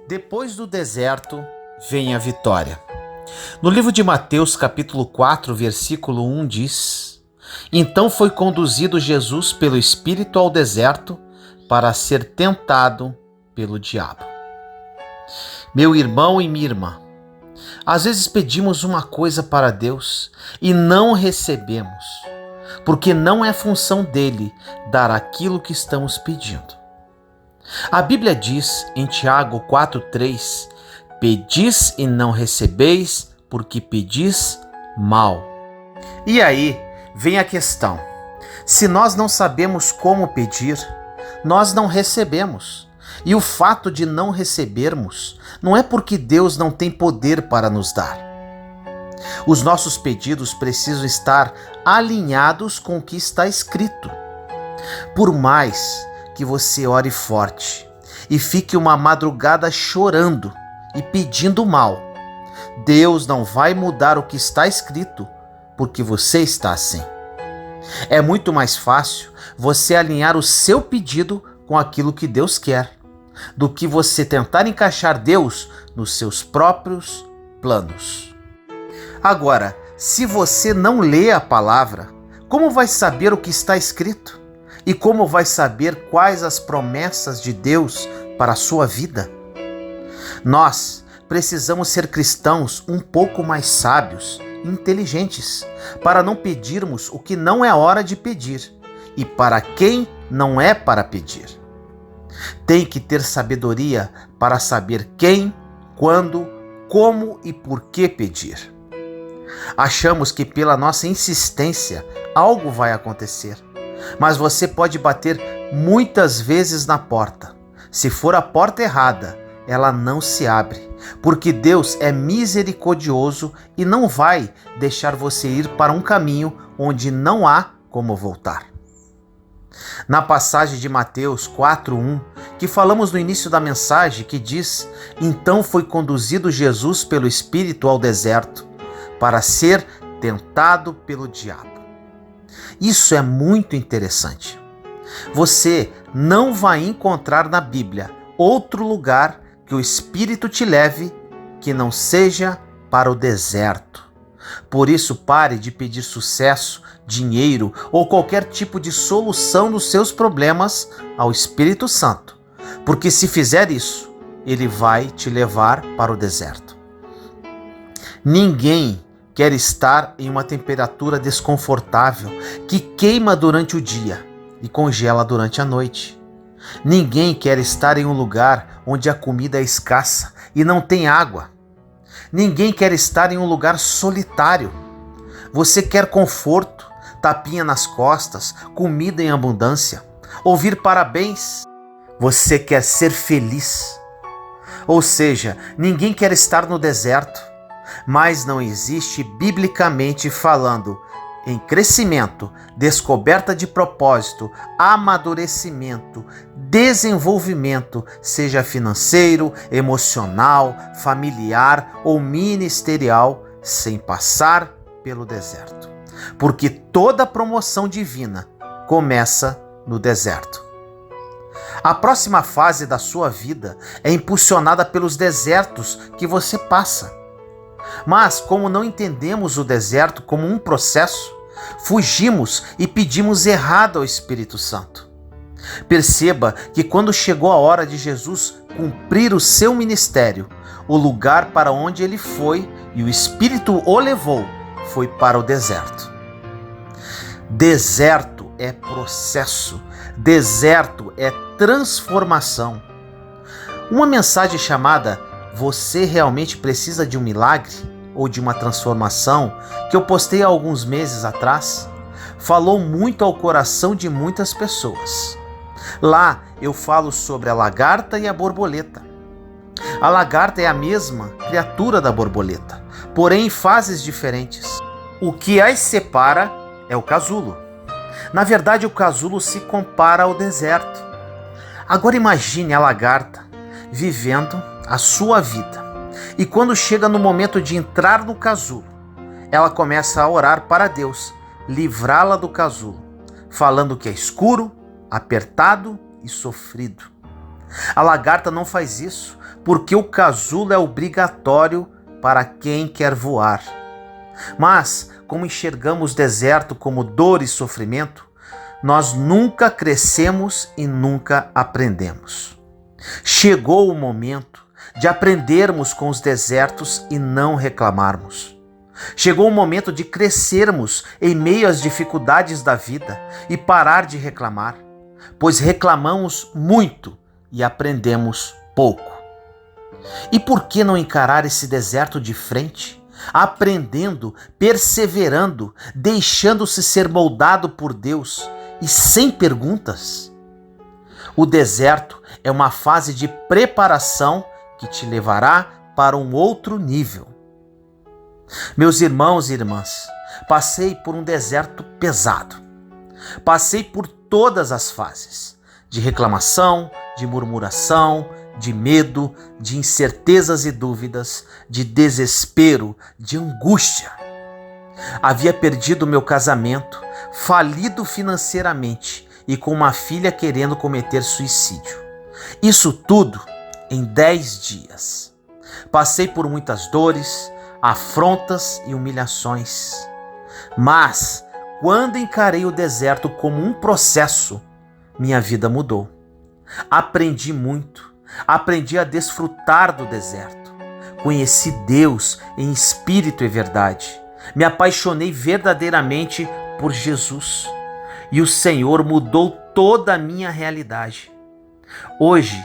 Depois do deserto, vem a vitória. No livro de Mateus, capítulo 4, versículo 1 diz: Então foi conduzido Jesus pelo Espírito ao deserto para ser tentado pelo diabo. Meu irmão e minha irmã, às vezes pedimos uma coisa para Deus e não recebemos, porque não é função dele dar aquilo que estamos pedindo. A Bíblia diz em Tiago 4,3: Pedis e não recebeis, porque pedis mal. E aí vem a questão: se nós não sabemos como pedir, nós não recebemos. E o fato de não recebermos não é porque Deus não tem poder para nos dar. Os nossos pedidos precisam estar alinhados com o que está escrito. Por mais que você ore forte e fique uma madrugada chorando e pedindo mal, Deus não vai mudar o que está escrito porque você está assim. É muito mais fácil você alinhar o seu pedido com aquilo que Deus quer, do que você tentar encaixar Deus nos seus próprios planos. Agora, se você não lê a palavra, como vai saber o que está escrito? E como vai saber quais as promessas de Deus para a sua vida? Nós precisamos ser cristãos um pouco mais sábios e inteligentes, para não pedirmos o que não é hora de pedir e para quem não é para pedir. Tem que ter sabedoria para saber quem, quando, como e por que pedir. Achamos que pela nossa insistência algo vai acontecer, mas você pode bater muitas vezes na porta. Se for a porta errada, ela não se abre, porque Deus é misericordioso e não vai deixar você ir para um caminho onde não há como voltar. Na passagem de Mateus 4:1, que falamos no início da mensagem, que diz: Então foi conduzido Jesus pelo Espírito ao deserto para ser tentado pelo diabo. Isso é muito interessante. Você não vai encontrar na Bíblia outro lugar que o Espírito te leve que não seja para o deserto. Por isso, pare de pedir sucesso, dinheiro ou qualquer tipo de solução dos seus problemas ao Espírito Santo, porque se fizer isso, ele vai te levar para o deserto. Ninguém quer estar em uma temperatura desconfortável que queima durante o dia e congela durante a noite. Ninguém quer estar em um lugar onde a comida é escassa e não tem água. Ninguém quer estar em um lugar solitário. Você quer conforto, tapinha nas costas, comida em abundância, ouvir parabéns. Você quer ser feliz. Ou seja, ninguém quer estar no deserto. Mas não existe, biblicamente falando, em crescimento, descoberta de propósito, amadurecimento, desenvolvimento, seja financeiro, emocional, familiar ou ministerial, sem passar pelo deserto. Porque toda promoção divina começa no deserto. A próxima fase da sua vida é impulsionada pelos desertos que você passa. Mas, como não entendemos o deserto como um processo, fugimos e pedimos errado ao Espírito Santo. Perceba que quando chegou a hora de Jesus cumprir o seu ministério, o lugar para onde ele foi e o Espírito o levou foi para o deserto. Deserto é processo, deserto é transformação. Uma mensagem chamada Você realmente precisa de um milagre ou de uma transformação, que eu postei há alguns meses atrás, falou muito ao coração de muitas pessoas. Lá eu falo sobre a lagarta e a borboleta. A lagarta é a mesma criatura da borboleta, porém em fases diferentes. O que as separa é o casulo. Na verdade, o casulo se compara ao deserto. Agora imagine a lagarta vivendo a sua vida. E quando chega no momento de entrar no casulo, ela começa a orar para Deus, livrá-la do casulo, falando que é escuro, apertado e sofrido. A lagarta não faz isso, porque o casulo é obrigatório para quem quer voar. Mas, como enxergamos o deserto como dor e sofrimento, nós nunca crescemos e nunca aprendemos. Chegou o momento de aprendermos com os desertos e não reclamarmos. Chegou o momento de crescermos em meio às dificuldades da vida e parar de reclamar, pois reclamamos muito e aprendemos pouco. E por que não encarar esse deserto de frente, aprendendo, perseverando, deixando-se ser moldado por Deus e sem perguntas? O deserto é uma fase de preparação que te levará para um outro nível. Meus irmãos e irmãs, passei por um deserto pesado. Passei por todas as fases, de reclamação, de murmuração, de medo, de incertezas e dúvidas, de desespero, de angústia. Havia perdido meu casamento, falido financeiramente e com uma filha querendo cometer suicídio. Isso tudo em 10 dias. Passei por muitas dores, afrontas e humilhações. Mas, quando encarei o deserto como um processo, minha vida mudou. Aprendi muito, aprendi a desfrutar do deserto. Conheci Deus em espírito e verdade. Me apaixonei verdadeiramente por Jesus. E o Senhor mudou toda a minha realidade. Hoje,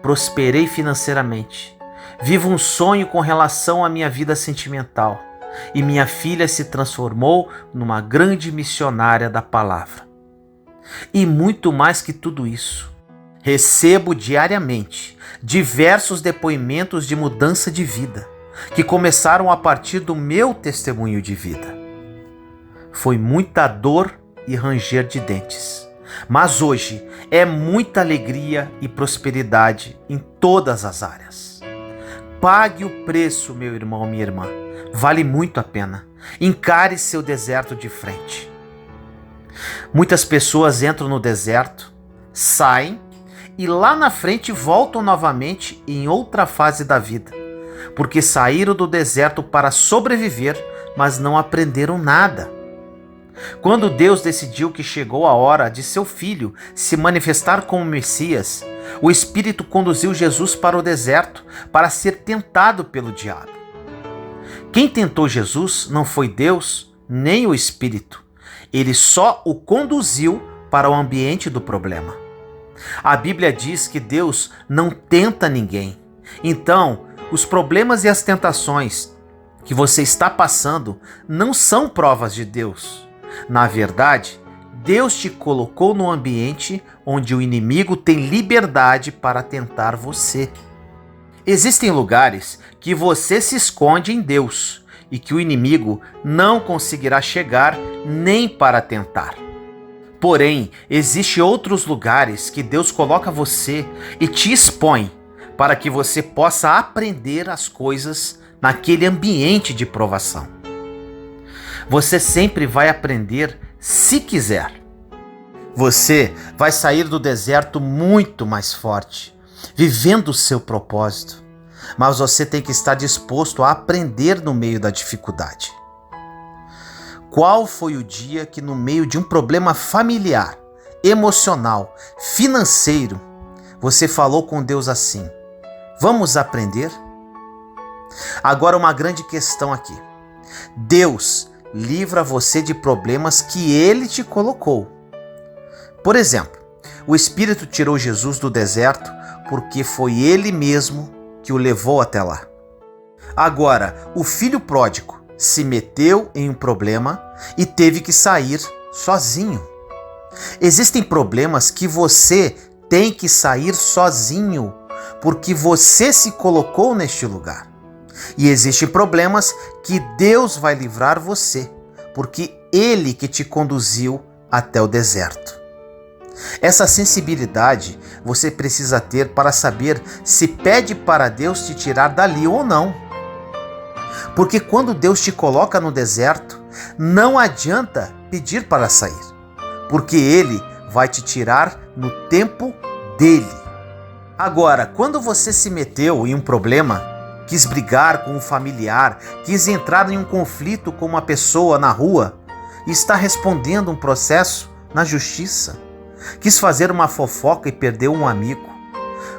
prosperei financeiramente. Vivo um sonho com relação à minha vida sentimental. E minha filha se transformou numa grande missionária da palavra. E muito mais que tudo isso, recebo diariamente diversos depoimentos de mudança de vida, que começaram a partir do meu testemunho de vida. Foi muita dor e ranger de dentes, mas hoje é muita alegria e prosperidade em todas as áreas. Pague o preço, meu irmão, minha irmã. Vale muito a pena. Encare seu deserto de frente. Muitas pessoas entram no deserto, saem e lá na frente voltam novamente em outra fase da vida, porque saíram do deserto para sobreviver, mas não aprenderam nada. Quando Deus decidiu que chegou a hora de seu filho se manifestar como Messias, o Espírito conduziu Jesus para o deserto para ser tentado pelo diabo. Quem tentou Jesus não foi Deus nem o Espírito. Ele só o conduziu para o ambiente do problema. A Bíblia diz que Deus não tenta ninguém. Então, os problemas e as tentações que você está passando não são provas de Deus. Na verdade, Deus te colocou no ambiente onde o inimigo tem liberdade para tentar você. Existem lugares que você se esconde em Deus e que o inimigo não conseguirá chegar nem para tentar. Porém, existem outros lugares que Deus coloca você e te expõe para que você possa aprender as coisas naquele ambiente de provação. Você sempre vai aprender se quiser. Você vai sair do deserto muito mais forte, vivendo o seu propósito. Mas você tem que estar disposto a aprender no meio da dificuldade. Qual foi o dia que, no meio de um problema familiar, emocional, financeiro, você falou com Deus assim: vamos aprender? Agora, uma grande questão aqui. Deus livra você de problemas que Ele te colocou. Por exemplo, o Espírito tirou Jesus do deserto porque foi Ele mesmo que o levou até lá. Agora, o filho pródigo se meteu em um problema e teve que sair sozinho. Existem problemas que você tem que sair sozinho, porque você se colocou neste lugar. E existem problemas que Deus vai livrar você, porque Ele que te conduziu até o deserto. Essa sensibilidade você precisa ter para saber se pede para Deus te tirar dali ou não. Porque quando Deus te coloca no deserto, não adianta pedir para sair, porque Ele vai te tirar no tempo dele. Agora, quando você se meteu em um problema, quis brigar com um familiar, quis entrar em um conflito com uma pessoa na rua e está respondendo um processo na justiça, quis fazer uma fofoca e perdeu um amigo,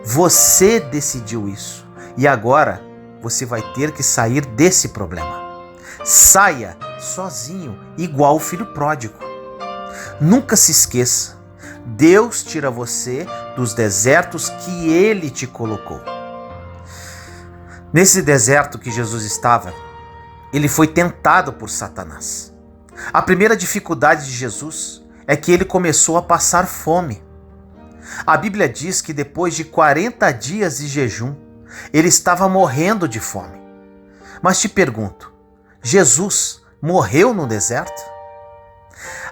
você decidiu isso e agora você vai ter que sair desse problema. Saia sozinho, igual o filho pródigo. Nunca se esqueça, Deus tira você dos desertos que Ele te colocou. Nesse deserto que Jesus estava, Ele foi tentado por Satanás. A primeira dificuldade de Jesus é que Ele começou a passar fome. A Bíblia diz que depois de 40 dias de jejum, Ele estava morrendo de fome. Mas te pergunto, Jesus morreu no deserto?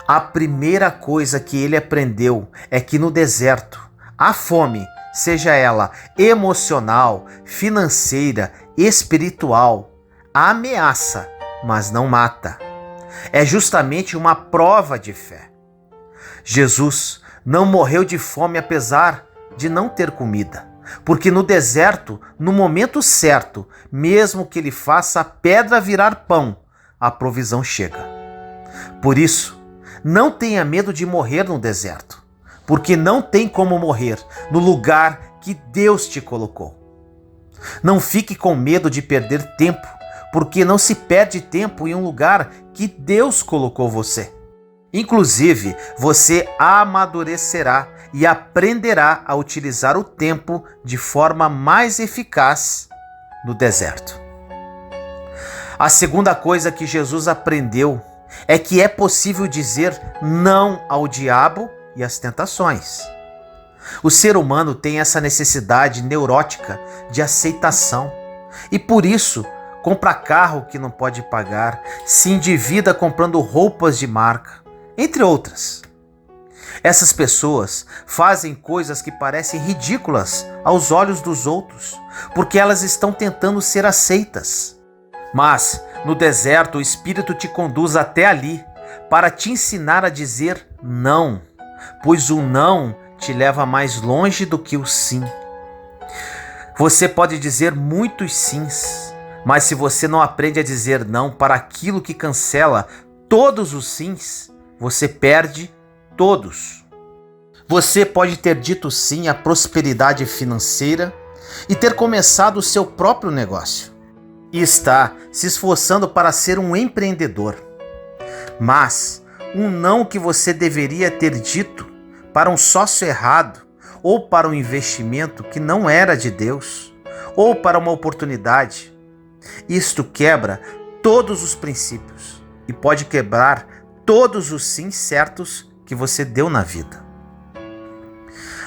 A primeira coisa que ele aprendeu é que no deserto, a fome, seja ela emocional, financeira, espiritual, ameaça, mas não mata. É justamente uma prova de fé. Jesus não morreu de fome apesar de não ter comida, porque no deserto, no momento certo, mesmo que ele faça a pedra virar pão, a provisão chega. Por isso, não tenha medo de morrer no deserto, porque não tem como morrer no lugar que Deus te colocou. Não fique com medo de perder tempo, porque não se perde tempo em um lugar que Deus colocou você. Inclusive, você amadurecerá e aprenderá a utilizar o tempo de forma mais eficaz no deserto. A segunda coisa que Jesus aprendeu é que é possível dizer não ao diabo e às tentações. O ser humano tem essa necessidade neurótica de aceitação e por isso compra carro que não pode pagar, se endivida comprando roupas de marca, entre outras. Essas pessoas fazem coisas que parecem ridículas aos olhos dos outros, porque elas estão tentando ser aceitas. Mas no deserto o Espírito te conduz até ali para te ensinar a dizer não, pois o não te leva mais longe do que o sim. Você pode dizer muitos sims, mas se você não aprende a dizer não para aquilo que cancela todos os sims, você perde todos. Você pode ter dito sim à prosperidade financeira e ter começado o seu próprio negócio e está se esforçando para ser um empreendedor. Mas um não que você deveria ter dito para um sócio errado, ou para um investimento que não era de Deus, ou para uma oportunidade, isto quebra todos os princípios e pode quebrar todos os sim certos que você deu na vida.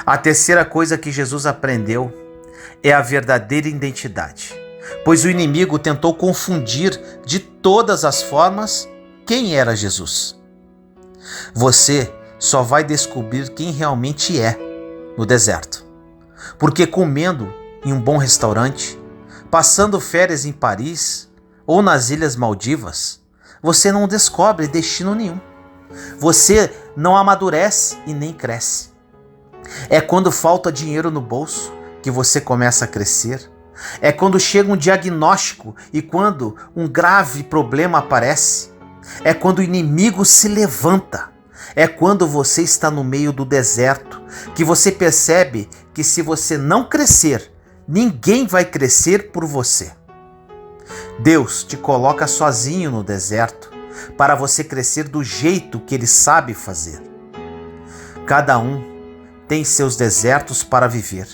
A terceira coisa que Jesus aprendeu é a verdadeira identidade, pois o inimigo tentou confundir de todas as formas quem era Jesus. Você só vai descobrir quem realmente é no deserto, porque comendo em um bom restaurante, passando férias em Paris ou nas Ilhas Maldivas, você não descobre destino nenhum. Você não amadurece e nem cresce. É quando falta dinheiro no bolso que você começa a crescer. É quando chega um diagnóstico e quando um grave problema aparece. É quando o inimigo se levanta. É quando você está no meio do deserto que você percebe que se você não crescer, ninguém vai crescer por você. Deus te coloca sozinho no deserto para você crescer do jeito que Ele sabe fazer. Cada um tem seus desertos para viver.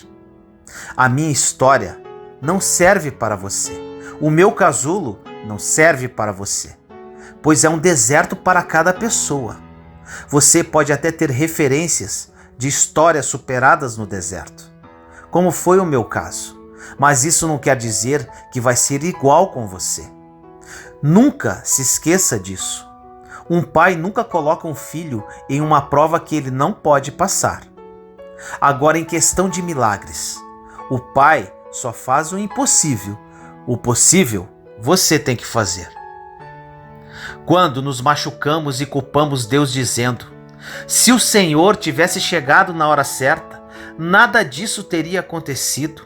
A minha história não serve para você. O meu casulo não serve para você, pois é um deserto para cada pessoa. Você pode até ter referências de histórias superadas no deserto, como foi o meu caso, mas isso não quer dizer que vai ser igual com você. Nunca se esqueça disso. Um pai nunca coloca um filho em uma prova que ele não pode passar. Agora, em questão de milagres, o pai só faz o impossível. O possível você tem que fazer. Quando nos machucamos e culpamos Deus dizendo: se o Senhor tivesse chegado na hora certa, nada disso teria acontecido.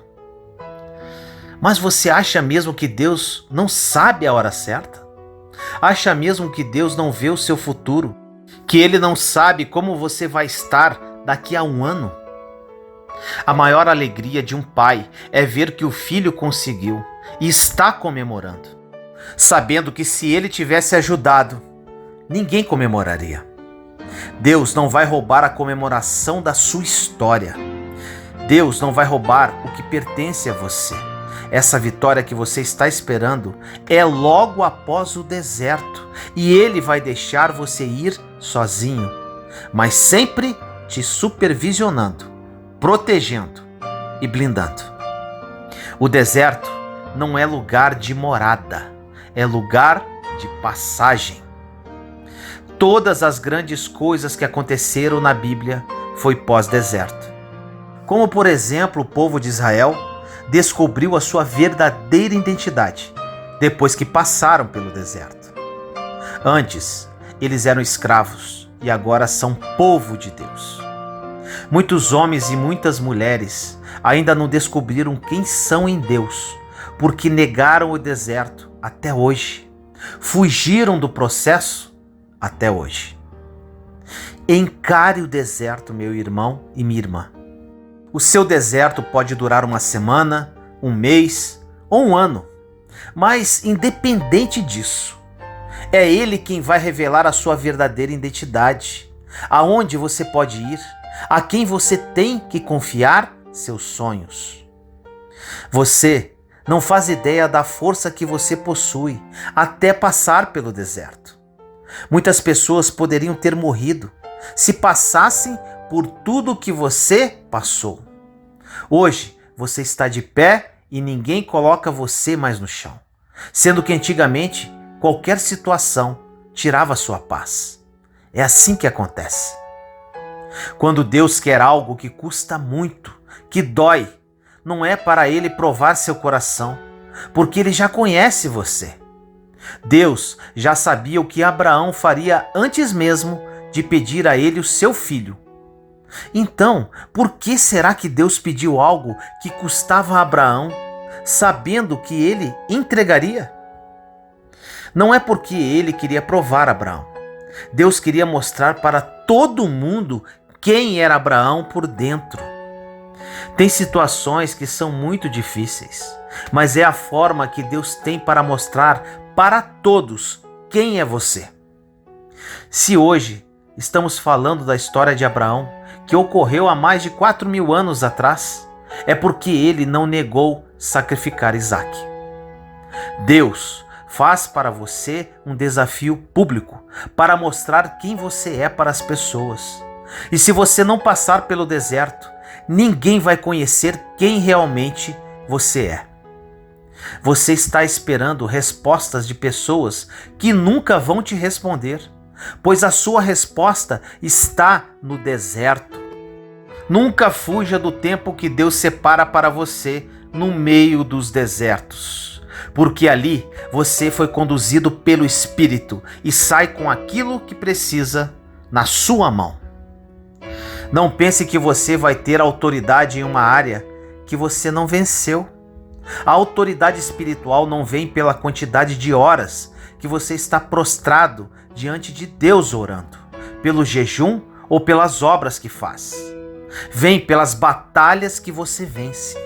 Mas você acha mesmo que Deus não sabe a hora certa? Acha mesmo que Deus não vê o seu futuro? Que Ele não sabe como você vai estar daqui a um ano? A maior alegria de um pai é ver que o filho conseguiu e está comemorando, sabendo que se ele tivesse ajudado, ninguém comemoraria. Deus não vai roubar a comemoração da sua história. Deus não vai roubar o que pertence a você. Essa vitória que você está esperando é logo após o deserto, e Ele vai deixar você ir sozinho, mas sempre te supervisionando, protegendo e blindando. O deserto não é lugar de morada, é lugar de passagem. Todas as grandes coisas que aconteceram na Bíblia foi pós-deserto. Como, por exemplo, o povo de Israel descobriu a sua verdadeira identidade depois que passaram pelo deserto. Antes, eles eram escravos e agora são povo de Deus. Muitos homens e muitas mulheres ainda não descobriram quem são em Deus, porque negaram o deserto até hoje. Fugiram do processo até hoje. Encare o deserto, meu irmão e minha irmã. O seu deserto pode durar uma semana, um mês ou um ano, mas independente disso, é Ele quem vai revelar a sua verdadeira identidade, aonde você pode ir, a quem você tem que confiar seus sonhos. Você não faz ideia da força que você possui até passar pelo deserto. Muitas pessoas poderiam ter morrido se passassem por tudo que você passou. Hoje você está de pé e ninguém coloca você mais no chão, sendo que antigamente qualquer situação tirava sua paz. É assim que acontece. Quando Deus quer algo que custa muito, que dói, não é para Ele provar seu coração, porque Ele já conhece você. Deus já sabia o que Abraão faria antes mesmo de pedir a ele o seu filho. Então, por que será que Deus pediu algo que custava a Abraão, sabendo que ele entregaria? Não é porque ele queria provar Abraão. Deus queria mostrar para todo mundo quem era Abraão por dentro. Tem situações que são muito difíceis, mas é a forma que Deus tem para mostrar para todos quem é você. Se hoje estamos falando da história de Abraão, que ocorreu há mais de 4.000 anos atrás, é porque ele não negou sacrificar Isaque. Deus faz para você um desafio público para mostrar quem você é para as pessoas. E se você não passar pelo deserto, ninguém vai conhecer quem realmente você é. Você está esperando respostas de pessoas que nunca vão te responder, pois a sua resposta está no deserto. Nunca fuja do tempo que Deus separa para você no meio dos desertos, porque ali você foi conduzido pelo Espírito e sai com aquilo que precisa na sua mão. Não pense que você vai ter autoridade em uma área que você não venceu. A autoridade espiritual não vem pela quantidade de horas que você está prostrado diante de Deus orando, pelo jejum ou pelas obras que faz. Vem pelas batalhas que você vence.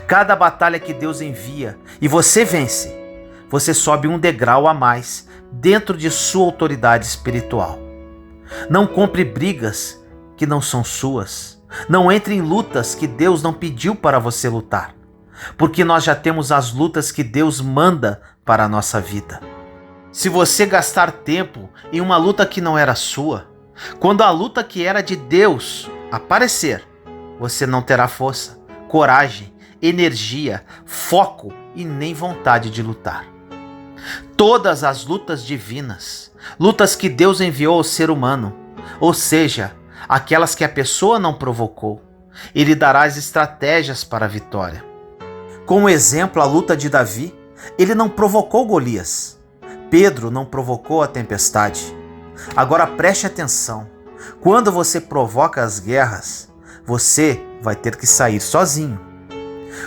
Cada batalha que Deus envia e você vence, você sobe um degrau a mais dentro de sua autoridade espiritual. Não compre brigas que não são suas. Não entre em lutas que Deus não pediu para você lutar, porque nós já temos as lutas que Deus manda para a nossa vida. Se você gastar tempo em uma luta que não era sua, quando a luta que era de Deus aparecer, você não terá força, coragem, energia, foco e nem vontade de lutar. Todas as lutas divinas, lutas que Deus enviou ao ser humano, ou seja, aquelas que a pessoa não provocou, Ele dará as estratégias para a vitória. Como exemplo, a luta de Davi, ele não provocou Golias. Pedro não provocou a tempestade. Agora preste atenção. Quando você provoca as guerras, você vai ter que sair sozinho.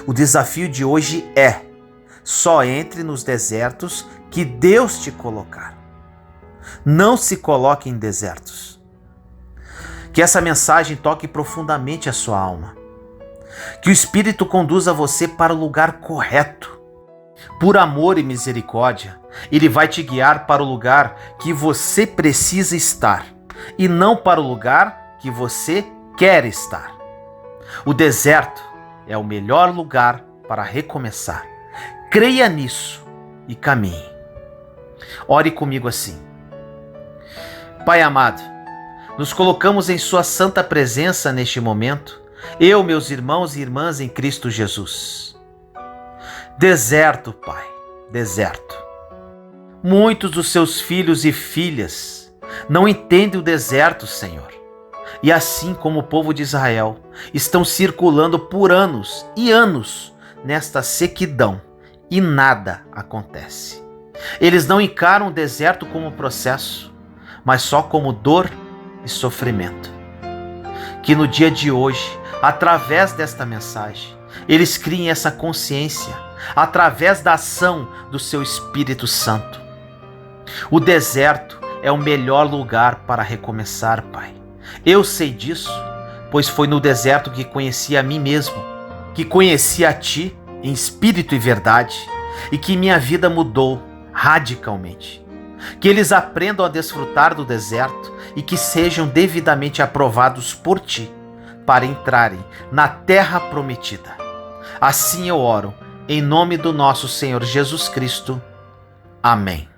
O desafio de hoje é: só entre nos desertos que Deus te colocar. Não se coloque em desertos. Que essa mensagem toque profundamente a sua alma. Que o Espírito conduza você para o lugar correto. Por amor e misericórdia, Ele vai te guiar para o lugar que você precisa estar e não para o lugar que você quer estar. O deserto é o melhor lugar para recomeçar. Creia nisso e caminhe. Ore comigo assim. Pai amado, nos colocamos em Sua santa presença neste momento, eu, meus irmãos e irmãs em Cristo Jesus. Deserto, Pai, deserto. Muitos dos Seus filhos e filhas não entendem o deserto, Senhor. E assim como o povo de Israel, estão circulando por anos e anos nesta sequidão e nada acontece. Eles não encaram o deserto como processo, mas só como dor e sofrimento. Que no dia de hoje, através desta mensagem, eles criem essa consciência, através da ação do Seu Espírito Santo. O deserto é o melhor lugar para recomeçar, Pai. Eu sei disso, pois foi no deserto que conheci a mim mesmo, que conheci a Ti em espírito e verdade, e que minha vida mudou radicalmente. Que eles aprendam a desfrutar do deserto e que sejam devidamente aprovados por Ti para entrarem na terra prometida. Assim eu oro, em nome do nosso Senhor Jesus Cristo. Amém.